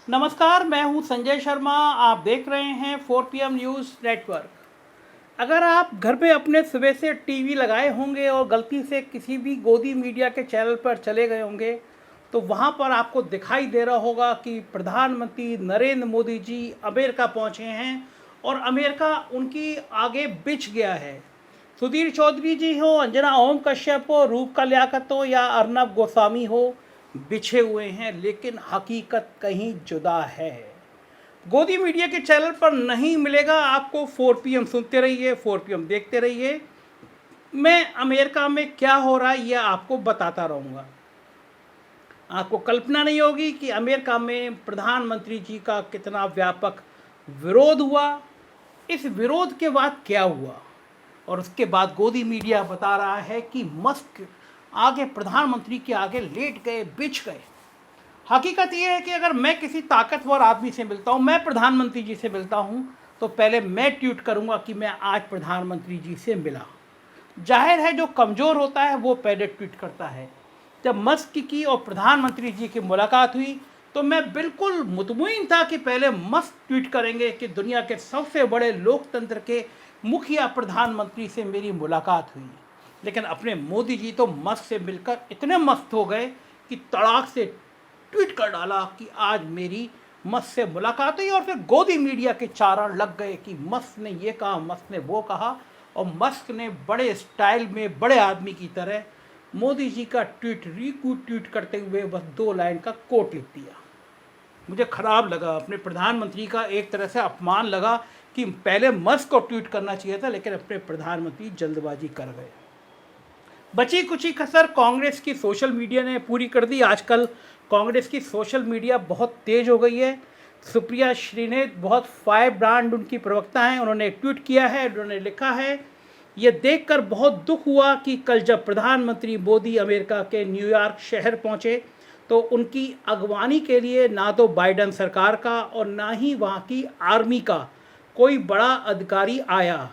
नमस्कार, मैं हूं संजय शर्मा। आप देख रहे हैं 4 PM न्यूज़ नेटवर्क। अगर आप घर पे अपने सुबह से टीवी लगाए होंगे और गलती से किसी भी गोदी मीडिया के चैनल पर चले गए होंगे, तो वहां पर आपको दिखाई दे रहा होगा कि प्रधानमंत्री नरेंद्र मोदी जी अमेरिका पहुंचे हैं और अमेरिका उनकी आगे बिछ गया है। सुधीर चौधरी जी हो, अंजना ओम कश्यप हो, रूपका लियाकत हो या अर्नब गोस्वामी हो, बिछे हुए हैं, लेकिन हकीकत कहीं जुदा है। गोदी मीडिया के चैनल पर नहीं मिलेगा आपको। 4 PM सुनते रहिए, 4 PM देखते रहिए। मैं अमेरिका में क्या हो रहा है यह आपको बताता रहूँगा। आपको कल्पना नहीं होगी कि अमेरिका में प्रधानमंत्री जी का कितना व्यापक विरोध हुआ। इस विरोध के बाद क्या हुआ और उसके बाद गोदी मीडिया बता रहा है कि मस्क आगे प्रधानमंत्री के आगे लेट गए, बिछ गए। हकीकत यह है कि अगर मैं किसी ताकतवर आदमी से मिलता हूँ, मैं प्रधानमंत्री जी से मिलता हूँ, तो पहले मैं ट्वीट करूँगा कि मैं आज प्रधानमंत्री जी से मिला। जाहिर है जो कमज़ोर होता है वो पहले ट्वीट करता है। जब मस्क की और प्रधानमंत्री जी की मुलाकात हुई तो मैं बिल्कुल मुतमईन था कि पहले मस्क ट्वीट करेंगे कि दुनिया के सबसे बड़े लोकतंत्र के मुखिया प्रधानमंत्री से मेरी मुलाकात हुई। लेकिन अपने मोदी जी तो मस्क से मिलकर इतने मस्त हो गए कि तड़ाक से ट्वीट कर डाला कि आज मेरी मस्क से मुलाकात हुई। और फिर गोदी मीडिया के चारण लग गए कि मस्क ने ये कहा, मस्क ने वो कहा, और मस्क ने बड़े स्टाइल में बड़े आदमी की तरह मोदी जी का ट्वीट ट्वीट करते हुए बस 2 लाइन का कोट लिख दिया। मुझे ख़राब लगा, अपने प्रधानमंत्री का एक तरह से अपमान लगा कि पहले मस्क को ट्वीट करना चाहिए था, लेकिन अपने प्रधानमंत्री जल्दबाजी कर गए। बची कुची कसर कांग्रेस की सोशल मीडिया ने पूरी कर दी। आजकल कांग्रेस की सोशल मीडिया बहुत तेज़ हो गई है। सुप्रिया श्रीनेत बहुत फायर ब्रांड उनकी प्रवक्ता हैं, उन्होंने एक ट्वीट किया है, उन्होंने लिखा है, ये देखकर बहुत दुख हुआ कि कल जब प्रधानमंत्री मोदी अमेरिका के न्यूयॉर्क शहर पहुंचे तो उनकी अगवानी के लिए ना तो बाइडेन सरकार का और ना ही वहां की आर्मी का कोई बड़ा अधिकारी आया,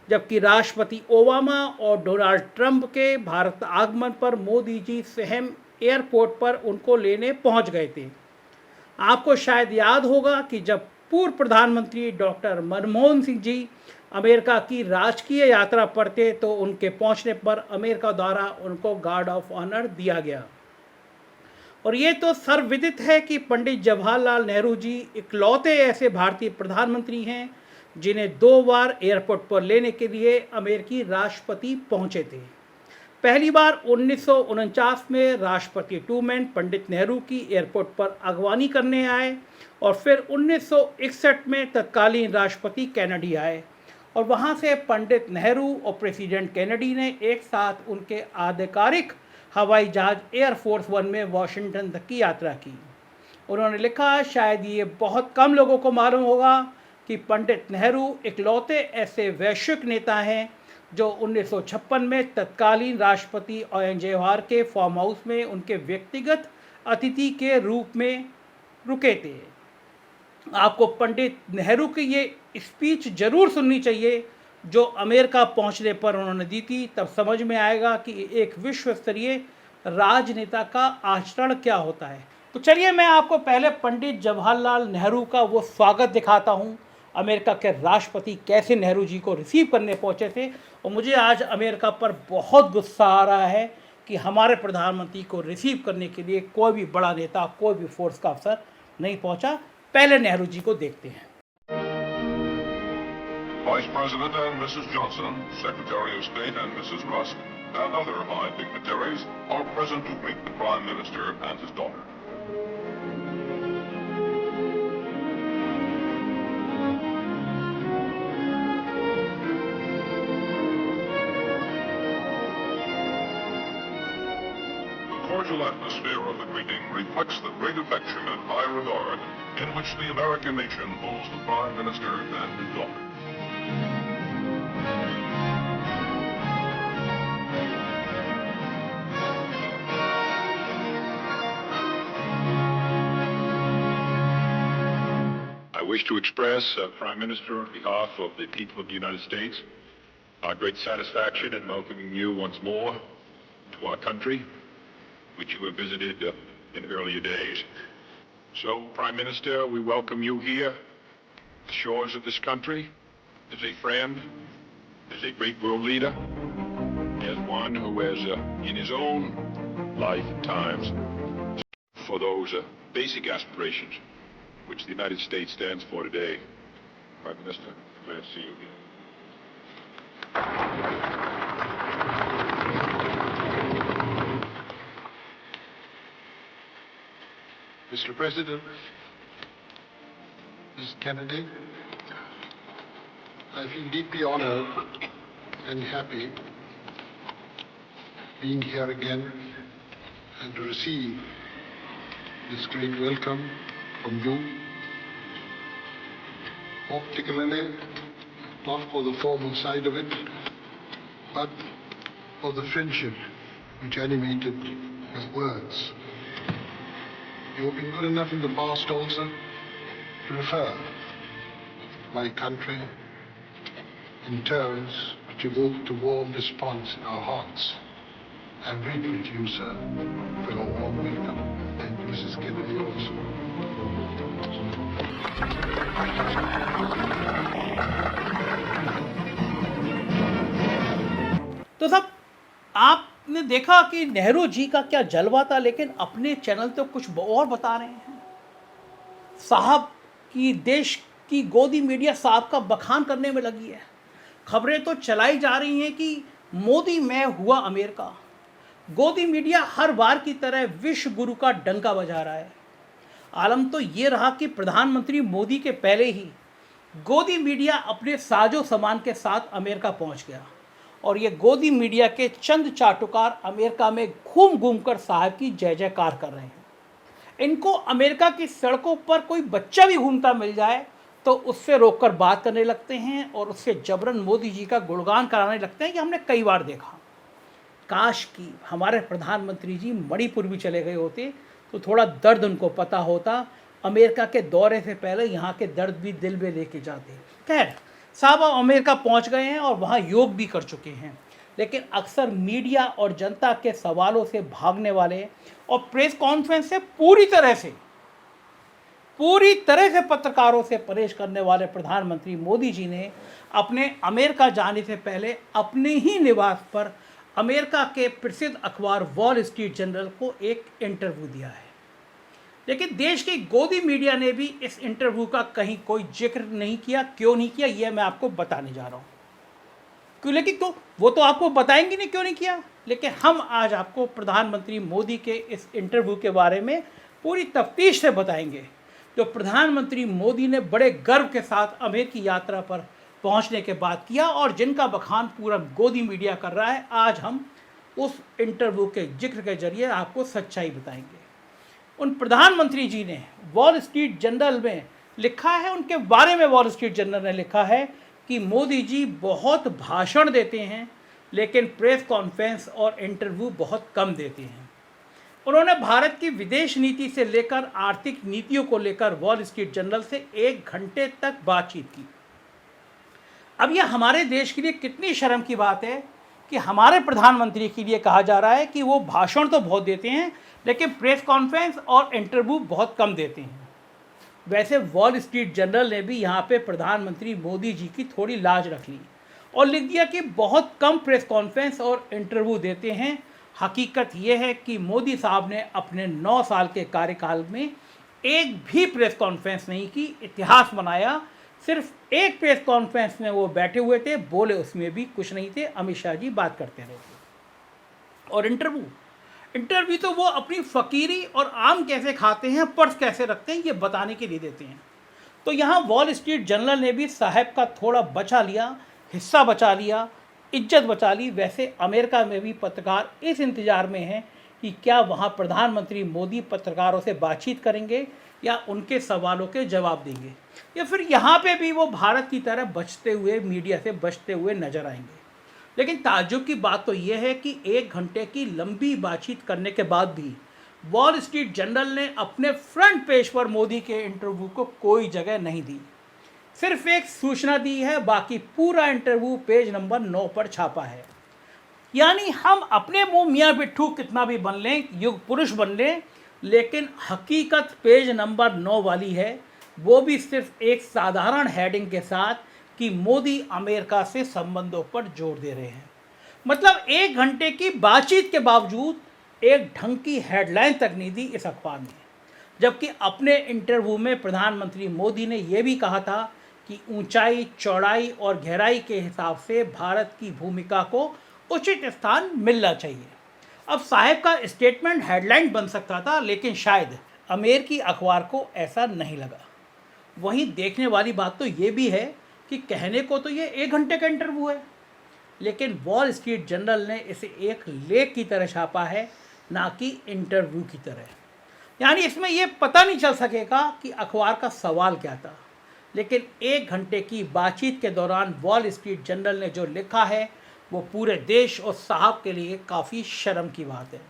जबकि राष्ट्रपति ओबामा और डोनाल्ड ट्रंप के भारत आगमन पर मोदी जी स्वयं एयरपोर्ट पर उनको लेने पहुंच गए थे। आपको शायद याद होगा कि जब पूर्व प्रधानमंत्री डॉक्टर मनमोहन सिंह जी अमेरिका की राजकीय यात्रा पर थे तो उनके पहुंचने पर अमेरिका द्वारा उनको गार्ड ऑफ ऑनर दिया गया। और ये तो सर्वविदित है कि पंडित जवाहरलाल नेहरू जी इकलौते ऐसे भारतीय प्रधानमंत्री हैं जिन्हें 2 बार एयरपोर्ट पर लेने के लिए अमेरिकी राष्ट्रपति पहुंचे थे। पहली बार 1949 में राष्ट्रपति ट्रूमैन पंडित नेहरू की एयरपोर्ट पर अगवानी करने आए और फिर 1961 में तत्कालीन राष्ट्रपति कैनेडी आए और वहां से पंडित नेहरू और प्रेसिडेंट कैनेडी ने एक साथ उनके आधिकारिक हवाई जहाज एयरफोर्स 1 में वाशिंगटन तक की यात्रा की। उन्होंने लिखा, शायद ये बहुत कम लोगों को मालूम होगा कि पंडित नेहरू इकलौते ऐसे वैश्विक नेता हैं जो 1956 में तत्कालीन राष्ट्रपति ON जवाहर के फार्म हाउस में उनके व्यक्तिगत अतिथि के रूप में रुके थे। आपको पंडित नेहरू की ये स्पीच जरूर सुननी चाहिए जो अमेरिका पहुंचने पर उन्होंने दी थी, तब समझ में आएगा कि एक विश्व स्तरीय राजनेता का आचरण क्या होता है। तो चलिए मैं आपको पहले पंडित जवाहरलाल नेहरू का वो स्वागत दिखाता हूँ। अमेरिका के राष्ट्रपति कैसे नेहरू जी को रिसीव करने पहुँचे थे। और मुझे आज अमेरिका पर बहुत गुस्सा आ रहा है कि हमारे प्रधानमंत्री को रिसीव करने के लिए कोई भी बड़ा नेता, कोई भी फोर्स का अफसर नहीं पहुँचा। पहले नेहरू जी को देखते हैं। Vice President and Mrs. Johnson, Secretary of State and Mrs. Rusk, and other high dignitaries are present to greet the Prime Minister and his daughter. The cordial atmosphere of the greeting reflects the great affection and high regard in which the American nation holds the Prime Minister and his daughter. I wish to express, Prime Minister, on behalf of the people of the United States, our great satisfaction in welcoming you once more to our country, which you have visited in earlier days. So, Prime Minister, we welcome you here, the shores of this country, as a friend, as a great world leader, as one who has, in his own life and times, for those basic aspirations which the United States stands for today. Prime Minister, glad to see you here. Mr. President, Ms. Kennedy, I feel deeply honored and happy being here again and to receive this great welcome from you, particularly not for the formal side of it, but for the friendship which animated your words. You have been good enough in the past also to refer my country in terms which evoked a warm response in our hearts. I am grateful to you, sir, for your warm welcome, and Mrs. Kennedy also. तो साहब, आपने देखा कि नेहरू जी का क्या जलवा था, लेकिन अपने चैनल तो कुछ और बता रहे हैं। साहब की देश की गोदी मीडिया साहब का बखान करने में लगी है। खबरें तो चलाई जा रही हैं कि मोदी में हुआ अमेरिका। गोदी मीडिया हर बार की तरह विश्व गुरु का डंका बजा रहा है। आलम तो ये रहा कि प्रधानमंत्री मोदी के पहले ही गोदी मीडिया अपने साजो सामान के साथ अमेरिका पहुंच गया और ये गोदी मीडिया के चंद चाटुकार अमेरिका में घूम घूम कर साहब की जय जयकार कर रहे हैं। इनको अमेरिका की सड़कों पर कोई बच्चा भी घूमता मिल जाए तो उससे रोककर बात करने लगते हैं और उससे जबरन मोदी जी का गुणगान कराने लगते हैं। कि हमने कई बार देखा। काश कि हमारे प्रधानमंत्री जी मणिपुर भी चले गए होते तो थोड़ा दर्द उनको पता होता। अमेरिका के दौरे से पहले यहाँ के दर्द भी दिल में लेके जाते। खैर, साहब अमेरिका पहुँच गए हैं और वहाँ योग भी कर चुके हैं, लेकिन अक्सर मीडिया और जनता के सवालों से भागने वाले और प्रेस कॉन्फ्रेंस से पूरी तरह से पत्रकारों से परहेज करने वाले प्रधानमंत्री मोदी जी ने अपने अमेरिका जाने से पहले अपने ही निवास पर अमेरिका के प्रसिद्ध अखबार वॉल स्ट्रीट जर्नल को एक इंटरव्यू दिया है। लेकिन देश की गोदी मीडिया ने भी इस इंटरव्यू का कहीं कोई जिक्र नहीं किया। क्यों नहीं किया, यह मैं आपको बताने जा रहा हूँ। क्यों, लेकिन तो वो तो आपको बताएंगे नहीं क्यों नहीं किया। लेकिन हम आज आपको प्रधानमंत्री मोदी के इस इंटरव्यू के बारे में पूरी तफ्तीश से बताएंगे, जो प्रधानमंत्री मोदी ने बड़े गर्व के साथ अमेरिकी यात्रा पर पहुंचने के बाद किया और जिनका बखान पूरा गोदी मीडिया कर रहा है। आज हम उस इंटरव्यू के जिक्र के जरिए आपको सच्चाई बताएंगे। उन प्रधानमंत्री जी ने वॉल स्ट्रीट जर्नल में लिखा है, उनके बारे में वॉल स्ट्रीट जर्नल ने लिखा है कि मोदी जी बहुत भाषण देते हैं लेकिन प्रेस कॉन्फ्रेंस और इंटरव्यू बहुत कम देते हैं। उन्होंने भारत की विदेश नीति से लेकर आर्थिक नीतियों को लेकर वॉल स्ट्रीट जर्नल से 1 घंटे तक बातचीत की। अब यह हमारे देश के लिए कितनी शर्म की बात है कि हमारे प्रधानमंत्री के लिए कहा जा रहा है कि वो भाषण तो बहुत देते हैं लेकिन प्रेस कॉन्फ्रेंस और इंटरव्यू बहुत कम देते हैं। वैसे वॉल स्ट्रीट जर्नल ने भी यहाँ पे प्रधानमंत्री मोदी जी की थोड़ी लाज रख ली और लिख दिया कि बहुत कम प्रेस कॉन्फ्रेंस और इंटरव्यू देते हैं। हकीकत यह है कि मोदी साहब ने अपने 9 साल के कार्यकाल में एक भी प्रेस कॉन्फ्रेंस नहीं की, इतिहास बनाया। सिर्फ एक प्रेस कॉन्फ्रेंस में वो बैठे हुए थे, बोले उसमें भी कुछ नहीं थे, अमित शाह जी बात करते रहे थे। और इंटरव्यू तो वो अपनी फ़कीरी और आम कैसे खाते हैं, पर्स कैसे रखते हैं, ये बताने के लिए देते हैं। तो यहाँ वॉल स्ट्रीट जर्नल ने भी साहब का थोड़ा बचा लिया, हिस्सा बचा लिया, इज्जत बचा ली। वैसे अमेरिका में भी पत्रकार इस इंतज़ार में हैं कि क्या वहाँ प्रधानमंत्री मोदी पत्रकारों से बातचीत करेंगे या उनके सवालों के जवाब देंगे, या फिर यहाँ पे भी वो भारत की तरह बचते हुए, मीडिया से बचते हुए नजर आएंगे। लेकिन ताज्जुब की बात तो यह है कि 1 घंटे की लंबी बातचीत करने के बाद भी वॉल स्ट्रीट जर्नल ने अपने फ्रंट पेज पर मोदी के इंटरव्यू को कोई जगह नहीं दी। सिर्फ एक सूचना दी है, बाकी पूरा इंटरव्यू पेज नंबर 9 पर छापा है। यानी हम अपने मुंह मियाँ बिट्ठू कितना भी बन लें, युग पुरुष बन लें, लेकिन हकीकत पेज नंबर 9 वाली है, वो भी सिर्फ एक साधारण हेडिंग के साथ कि मोदी अमेरिका से संबंधों पर जोर दे रहे हैं। मतलब 1 घंटे की बातचीत के बावजूद एक ढंग की हेडलाइन तक नहीं दी इस अखबार ने। जबकि अपने इंटरव्यू में प्रधानमंत्री मोदी ने यह भी कहा था कि ऊंचाई, चौड़ाई और गहराई के हिसाब से भारत की भूमिका को उचित स्थान मिलना चाहिए। अब साहब का स्टेटमेंट हेडलाइन बन सकता था, लेकिन शायद अमेरिकी अखबार को ऐसा नहीं लगा। वहीं देखने वाली बात तो ये भी है कि कहने को तो ये 1 घंटे का इंटरव्यू है, लेकिन वॉल स्ट्रीट जर्नल ने इसे एक लेख की तरह छापा है, ना कि इंटरव्यू की तरह। यानी इसमें यह पता नहीं चल सकेगा कि अखबार का सवाल क्या था, लेकिन 1 घंटे की बातचीत के दौरान वॉल स्ट्रीट जर्नल ने जो लिखा है वो पूरे देश और साहब के लिए काफ़ी शर्म की बात है।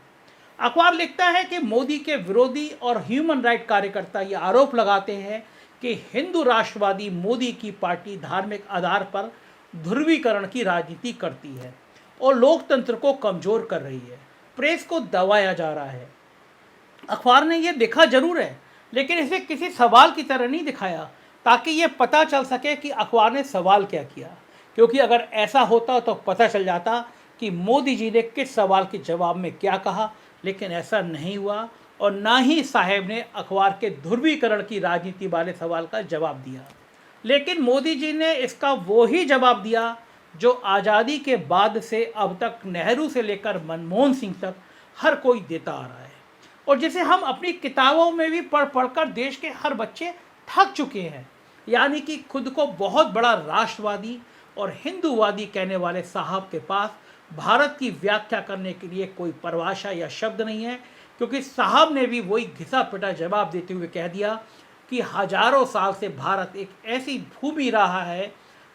अखबार लिखता है कि मोदी के विरोधी और ह्यूमन राइट कार्यकर्ता ये आरोप लगाते हैं कि हिंदू राष्ट्रवादी मोदी की पार्टी धार्मिक आधार पर ध्रुवीकरण की राजनीति करती है और लोकतंत्र को कमज़ोर कर रही है, प्रेस को दबाया जा रहा है। अखबार ने यह लिखा जरूर है, लेकिन इसे किसी सवाल की तरह नहीं दिखाया ताकि ये पता चल सके कि अखबार ने सवाल क्या किया, क्योंकि अगर ऐसा होता तो पता चल जाता कि मोदी जी ने किस सवाल के जवाब में क्या कहा। लेकिन ऐसा नहीं हुआ और ना ही साहब ने अखबार के ध्रुवीकरण की राजनीति वाले सवाल का जवाब दिया। लेकिन मोदी जी ने इसका वो ही जवाब दिया जो आज़ादी के बाद से अब तक नेहरू से लेकर मनमोहन सिंह तक हर कोई देता आ रहा है, और जिसे हम अपनी किताबों में भी पढ़ पढ़कर देश के हर बच्चे थक चुके हैं। यानी कि खुद को बहुत बड़ा राष्ट्रवादी और हिंदूवादी कहने वाले साहब के पास भारत की व्याख्या करने के लिए कोई परिभाषा या शब्द नहीं है, क्योंकि साहब ने भी वही घिसा पिटा जवाब देते हुए कह दिया कि हजारों साल से भारत एक ऐसी भूमि रहा है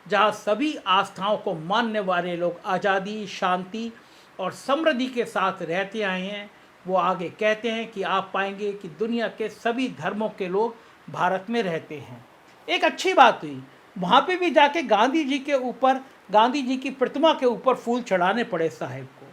जहां सभी आस्थाओं को मानने वाले लोग आज़ादी, शांति और समृद्धि के साथ रहते आए हैं। वो आगे कहते हैं कि आप पाएंगे कि दुनिया के सभी धर्मों के लोग भारत में रहते हैं। एक अच्छी बात हुई, वहाँ पे भी जाके गांधी जी के ऊपर, गांधी जी की प्रतिमा के ऊपर फूल चढ़ाने पड़े साहब को।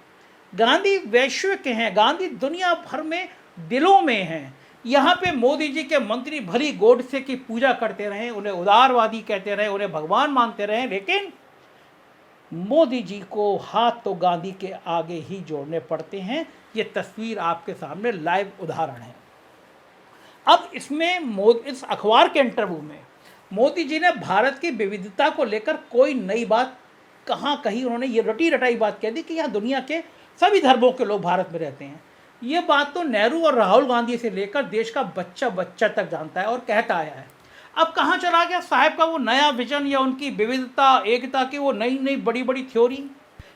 गांधी वैश्विक हैं, गांधी दुनिया भर में दिलों में हैं। यहाँ पे मोदी जी के मंत्री भली गोडसे की पूजा करते रहे, उन्हें उदारवादी कहते रहे, उन्हें भगवान मानते रहे, लेकिन मोदी जी को हाथ तो गांधी के आगे ही जोड़ने पड़ते हैं। ये तस्वीर आपके सामने लाइव उदाहरण है। अब इसमें इस अखबार के इंटरव्यू में मोदी जी ने भारत की विविधता को लेकर कोई नई बात कहाँ कही। उन्होंने ये रटी रटाई बात कह दी कि यहाँ दुनिया के सभी धर्मों के लोग भारत में रहते हैं। ये बात तो नेहरू और राहुल गांधी से लेकर देश का बच्चा बच्चा तक जानता है और कहता आया है। अब कहाँ चला गया साहब का वो नया विजन या उनकी विविधता, एकता की वो नई नई बड़ी बड़ी थ्योरी।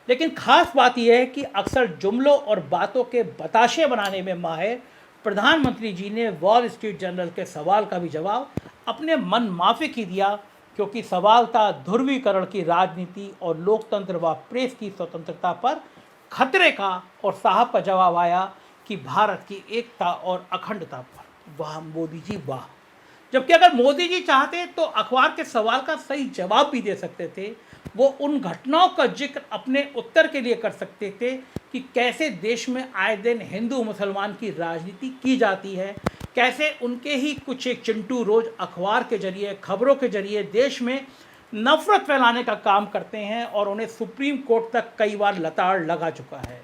लेकिन खास बात यह है कि अक्सर जुमलों और बातों के बताशे बनाने में माहिर प्रधानमंत्री जी ने वॉल स्ट्रीट जर्नल के सवाल का भी जवाब अपने मन माफिक ही दिया, क्योंकि सवाल था ध्रुवीकरण की राजनीति और लोकतंत्र व प्रेस की स्वतंत्रता पर खतरे का, और साहब का जवाब आया कि भारत की एकता और अखंडता पर। वाह मोदी जी वाह। जबकि अगर मोदी जी चाहते तो अखबार के सवाल का सही जवाब भी दे सकते थे। वो उन घटनाओं का जिक्र अपने उत्तर के लिए कर सकते थे कि कैसे देश में आए दिन हिंदू मुसलमान की राजनीति की जाती है, कैसे उनके ही कुछ एक चिंटू रोज अखबार के जरिए, खबरों के जरिए देश में नफरत फैलाने का काम करते हैं, और उन्हें सुप्रीम कोर्ट तक कई बार लताड़ लगा चुका है।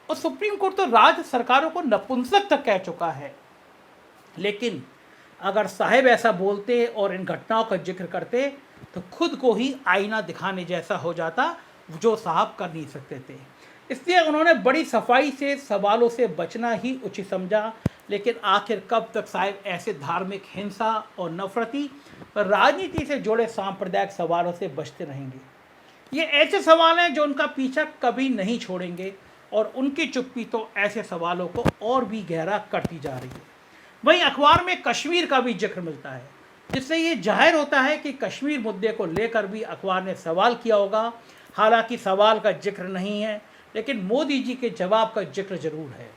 और सुप्रीम कोर्ट तो राज्य सरकारों को नपुंसक तक कह चुका है। लेकिन अगर साहब ऐसा बोलते और इन घटनाओं का जिक्र करते तो खुद को ही आईना दिखाने जैसा हो जाता, जो साहब कर नहीं सकते थे। इसलिए उन्होंने बड़ी सफाई से सवालों से बचना ही उचित समझा। लेकिन आखिर कब तक साहब ऐसे धार्मिक हिंसा और नफरती राजनीति से जुड़े सांप्रदायिक सवालों से बचते रहेंगे? ये ऐसे सवाल हैं जो उनका पीछा कभी नहीं छोड़ेंगे, और उनकी चुप्पी तो ऐसे सवालों को और भी गहरा करती जा रही है। वहीं अखबार में कश्मीर का भी जिक्र मिलता है, जिससे ये जाहिर होता है कि कश्मीर मुद्दे को लेकर भी अखबार ने सवाल किया होगा। हालांकि सवाल का जिक्र नहीं है, लेकिन मोदी जी के जवाब का जिक्र जरूर है।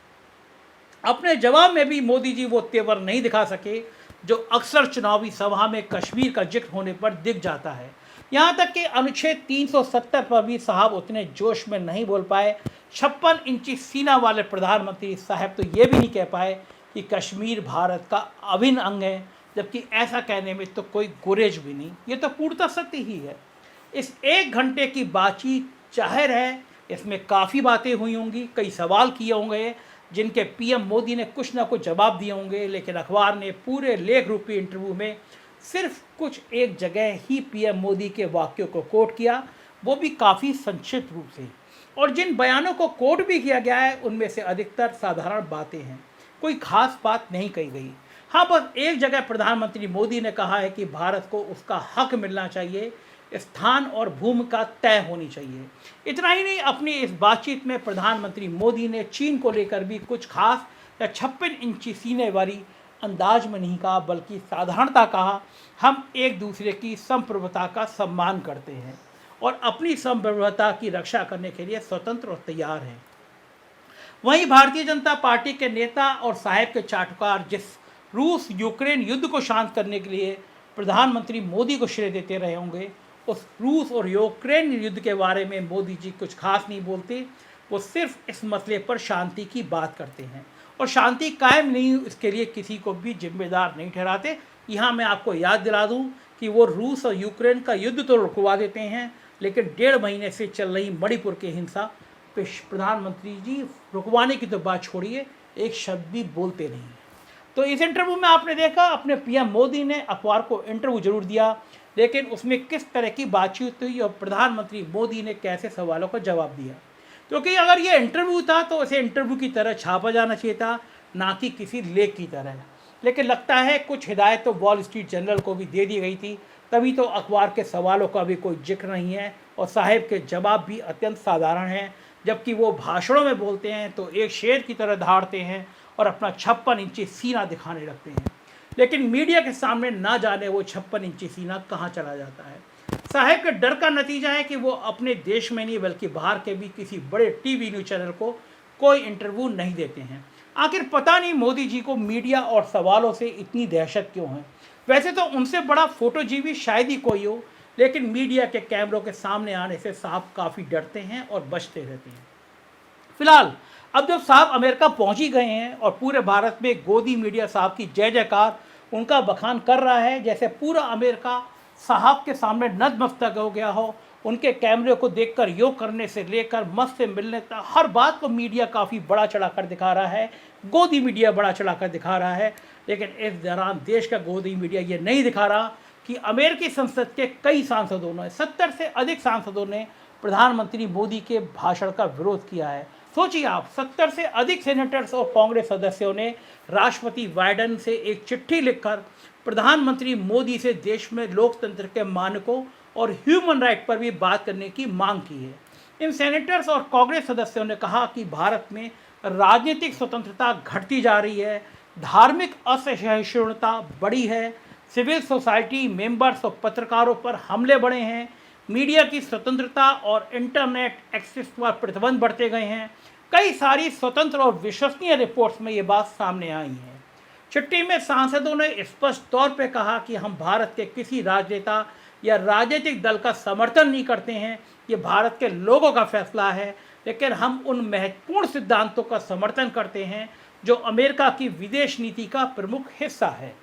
अपने जवाब में भी मोदी जी वो तेवर नहीं दिखा सके जो अक्सर चुनावी सभा में कश्मीर का जिक्र होने पर दिख जाता है। यहाँ तक कि अनुच्छेद 370 पर भी साहब उतने जोश में नहीं बोल पाए। 56 इंची सीना वाले प्रधानमंत्री साहब तो ये भी नहीं कह पाए कि कश्मीर भारत का अभिन्न अंग है, जबकि ऐसा कहने में तो कोई गुरेज भी नहीं। ये तो पूर्णतः सत्य ही है। इस 1 घंटे की बातचीत जाहिर है इसमें काफ़ी बातें हुई होंगी, कई सवाल किए होंगे जिनके पीएम मोदी ने कुछ ना कुछ जवाब दिए होंगे, लेकिन अखबार ने पूरे लेख रूपी इंटरव्यू में सिर्फ कुछ एक जगह ही पीएम मोदी के वाक्यों को कोट किया, वो भी काफ़ी संक्षिप्त रूप से। और जिन बयानों को कोट भी किया गया है उनमें से अधिकतर साधारण बातें हैं, कोई खास बात नहीं कही गई। हाँ, बस एक जगह प्रधानमंत्री मोदी ने कहा है कि भारत को उसका हक मिलना चाहिए, स्थान और भूमिका तय होनी चाहिए। इतना ही नहीं, अपनी इस बातचीत में प्रधानमंत्री मोदी ने चीन को लेकर भी कुछ खास या 56 इंची सीने वाली अंदाज में नहीं कहा, बल्कि साधारणता कहा। हम एक दूसरे की संप्रभुता का सम्मान करते हैं और अपनी संप्रभुता की रक्षा करने के लिए स्वतंत्र और तैयार हैं। वहीं भारतीय जनता पार्टी के नेता और साहेब के चाटुकार जिस रूस यूक्रेन युद्ध को शांत करने के लिए प्रधानमंत्री मोदी को श्रेय देते रहे होंगे, उस रूस और यूक्रेन युद्ध के बारे में मोदी जी कुछ खास नहीं बोलते। वो सिर्फ इस मसले पर शांति की बात करते हैं और शांति कायम नहीं इसके लिए किसी को भी जिम्मेदार नहीं ठहराते। यहाँ मैं आपको याद दिला दूँ कि वो रूस और यूक्रेन का युद्ध तो रुकवा देते हैं, लेकिन 1.5 महीने से चल रही मणिपुर की हिंसा पे प्रधानमंत्री जी रुकवाने की तो बात छोड़िए, एक शब्द भी बोलते नहीं। तो इस इंटरव्यू में आपने देखा अपने पीएम मोदी ने अखबार को इंटरव्यू जरूर दिया, लेकिन उसमें किस तरह की बातचीत हुई और प्रधानमंत्री मोदी ने कैसे सवालों का जवाब दिया। क्योंकि अगर ये इंटरव्यू था तो इसे इंटरव्यू की तरह छापा जाना चाहिए था, ना कि किसी लेख की तरह। लेकिन लगता है कुछ हिदायत तो वॉल स्ट्रीट जर्नल को भी दे दी गई थी, तभी तो अखबार के सवालों का भी कोई जिक्र नहीं है और साहिब के जवाब भी अत्यंत साधारण हैं। जबकि वो भाषणों में बोलते हैं तो एक शेर की तरह दहाड़ते हैं और अपना 56 इंची सीना दिखाने लगते हैं, लेकिन मीडिया के सामने ना जाने वो 56 इंची सीना कहाँ चला जाता है। साहिब के डर का नतीजा है कि वो अपने देश में नहीं बल्कि बाहर के भी किसी बड़े टीवी न्यूज़ चैनल को कोई इंटरव्यू नहीं देते हैं। आखिर पता नहीं मोदी जी को मीडिया और सवालों से इतनी दहशत क्यों है। वैसे तो उनसे बड़ा फोटोजीवी शायद ही कोई हो, लेकिन मीडिया के कैमरों के सामने आने से साहब काफ़ी डरते हैं और बचते रहते हैं। फिलहाल अब जब साहब अमेरिका पहुंच ही गए हैं और पूरे भारत में गोदी मीडिया साहब की जय जयकार उनका बखान कर रहा है, जैसे पूरा अमेरिका साहब के सामने नतमस्तक हो गया हो। उनके कैमरे को देखकर योग करने से लेकर मस्त से मिलने तक हर बात को मीडिया काफ़ी बड़ा चढ़ाकर दिखा रहा है, गोदी मीडिया बड़ा चढ़ाकर दिखा रहा है। लेकिन इस दौरान देश का गोदी मीडिया ये नहीं दिखा रहा कि अमेरिकी संसद के कई सांसदों ने 70 से अधिक सांसदों ने प्रधानमंत्री मोदी के भाषण का विरोध किया है। सोचिए आप, 70 से अधिक सेनेटर्स और कांग्रेस सदस्यों ने राष्ट्रपति बाइडेन से एक चिट्ठी लिखकर प्रधानमंत्री मोदी से देश में लोकतंत्र के मानकों और ह्यूमन राइट पर भी बात करने की मांग की है। इन सेनेटर्स और कांग्रेस सदस्यों ने कहा कि भारत में राजनीतिक स्वतंत्रता घटती जा रही है, धार्मिक असहिष्णुता बढ़ी है, सिविल सोसाइटी मेंबर्स और पत्रकारों पर हमले बढ़े हैं, मीडिया की स्वतंत्रता और इंटरनेट एक्सेस पर प्रतिबंध बढ़ते गए हैं। कई सारी स्वतंत्र और विश्वसनीय रिपोर्ट्स में ये बात सामने आई है। चिट्ठी में सांसदों ने स्पष्ट तौर पर कहा कि हम भारत के किसी राजनेता या राजनीतिक दल का समर्थन नहीं करते हैं, ये भारत के लोगों का फैसला है, लेकिन हम उन महत्वपूर्ण सिद्धांतों का समर्थन करते हैं जो अमेरिका की विदेश नीति का प्रमुख हिस्सा है।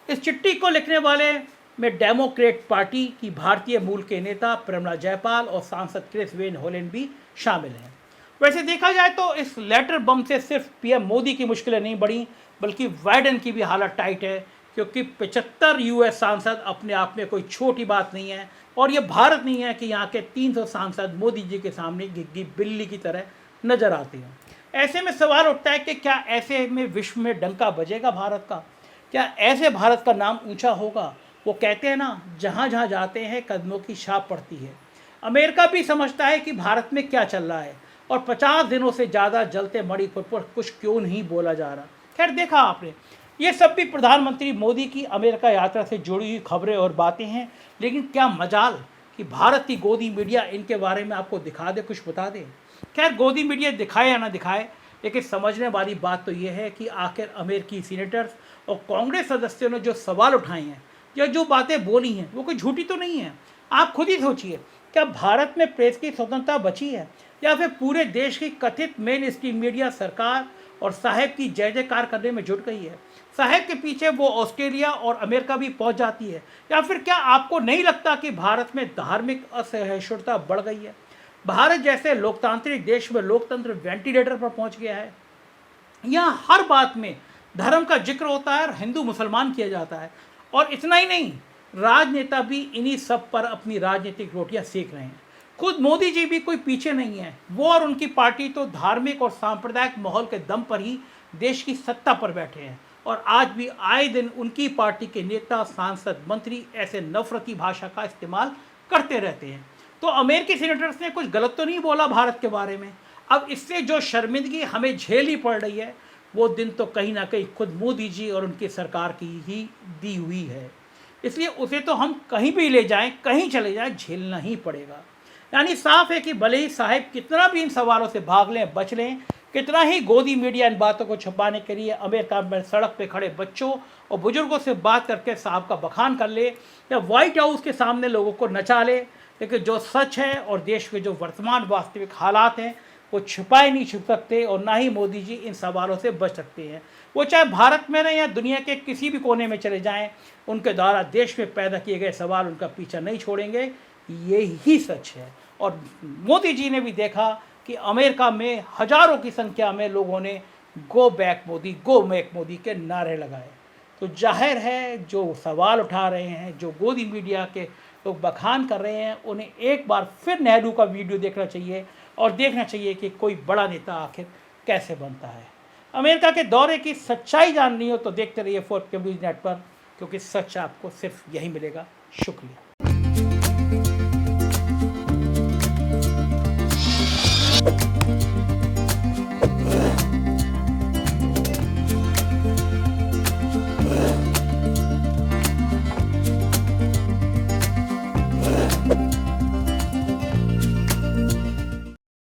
इस चिट्ठी को लिखने वाले में डेमोक्रेट पार्टी की भारतीय मूल के नेता प्रमिला जयपाल और सांसद क्रिस वेन होलेंड भी शामिल हैं। वैसे देखा जाए तो इस लेटर बम से सिर्फ पीएम मोदी की मुश्किलें नहीं बढ़ी, बल्कि बाइडेन की भी हालत टाइट है, क्योंकि 75 यूएस सांसद अपने आप में कोई छोटी बात नहीं है। और ये भारत नहीं है कि यहाँ के 300 सांसद मोदी जी के सामने गिग्गी बिल्ली की तरह नजर आते हैं। ऐसे में सवाल उठता है कि क्या ऐसे में विश्व में डंका बजेगा भारत का? क्या ऐसे भारत का नाम ऊंचा होगा? वो कहते हैं ना, जहाँ जहाँ जाते हैं कदमों की छाप पड़ती है। अमेरिका भी समझता है कि भारत में क्या चल रहा है और 50 दिनों से ज़्यादा जलते मणिपुर पर कुछ क्यों नहीं बोला जा रहा। खैर, देखा आपने, ये सब भी प्रधानमंत्री मोदी की अमेरिका यात्रा से जुड़ी हुई खबरें और बातें हैं। लेकिन क्या मजाल कि भारत की गोदी मीडिया इनके बारे में आपको दिखा दे, कुछ बता दे। खैर, गोदी मीडिया दिखाए या ना दिखाए, लेकिन समझने वाली बात तो ये है कि आखिर अमेरिकी सीनेटर्स और कांग्रेस सदस्यों ने जो सवाल उठाए हैं या जो बातें बोली हैं वो कोई झूठी तो नहीं है। आप खुद ही सोचिए, क्या भारत में प्रेस की स्वतंत्रता बची है, या फिर पूरे देश की कथित मेन स्ट्रीम मीडिया सरकार और साहेब की जय जयकार करने में जुट गई है? साहेब के पीछे वो ऑस्ट्रेलिया और अमेरिका भी पहुंच जाती है। या फिर क्या आपको नहीं लगता कि भारत में धार्मिक असहिष्णुता बढ़ गई है? भारत जैसे लोकतांत्रिक देश में लोकतंत्र वेंटिलेटर पर पहुंच गया है। यहाँ हर बात में धर्म का जिक्र होता है और हिंदू मुसलमान किया जाता है। और इतना ही नहीं, राजनेता भी इन्हीं सब पर अपनी राजनीतिक रोटियां सेक रहे हैं। खुद मोदी जी भी कोई पीछे नहीं है। वो और उनकी पार्टी तो धार्मिक और सांप्रदायिक माहौल के दम पर ही देश की सत्ता पर बैठे हैं। और आज भी आए दिन उनकी पार्टी के नेता, सांसद, मंत्री ऐसे नफरती भाषा का इस्तेमाल करते रहते हैं। तो अमेरिकी सीनेटर्स ने कुछ गलत तो नहीं बोला भारत के बारे में। अब इससे जो शर्मिंदगी हमें झेलनी पड़ रही है, वो दिन तो कहीं ना कहीं खुद मोदी जी और उनकी सरकार की ही दी हुई है। इसलिए उसे तो हम कहीं भी ले जाएं, कहीं चले जाएं, झेलना ही पड़ेगा। यानी साफ है कि भले ही साहिब कितना भी इन सवालों से भाग लें, बच लें, कितना ही गोदी मीडिया इन बातों को छुपाने के लिए अमेरिका में सड़क पे खड़े बच्चों और बुजुर्गों से बात करके साहब का बखान कर ले, या व्हाइट हाउस के सामने लोगों को नचा ले, लेकिन जो सच है और देश के जो वर्तमान वास्तविक हालात हैं वो छुपाए नहीं छुप सकते। और ना ही मोदी जी इन सवालों से बच सकते हैं। वो चाहे भारत में रहें या दुनिया के किसी भी कोने में चले जाएं, उनके द्वारा देश में पैदा किए गए सवाल उनका पीछा नहीं छोड़ेंगे। ये ही सच है। और मोदी जी ने भी देखा कि अमेरिका में हजारों की संख्या में लोगों ने go back Modi, go back Modi के नारे लगाए। तो जाहिर है जो सवाल उठा रहे हैं, जो गोदी मीडिया के लोग बखान कर रहे हैं, उन्हें एक बार फिर नेहरू का वीडियो देखना चाहिए और देखना चाहिए कि कोई बड़ा नेता आखिर कैसे बनता है। अमेरिका के दौरे की सच्चाई जाननी हो तो देखते रहिए 4PM न्यूज़ नेटवर्क, क्योंकि सच आपको सिर्फ यही मिलेगा। शुक्रिया।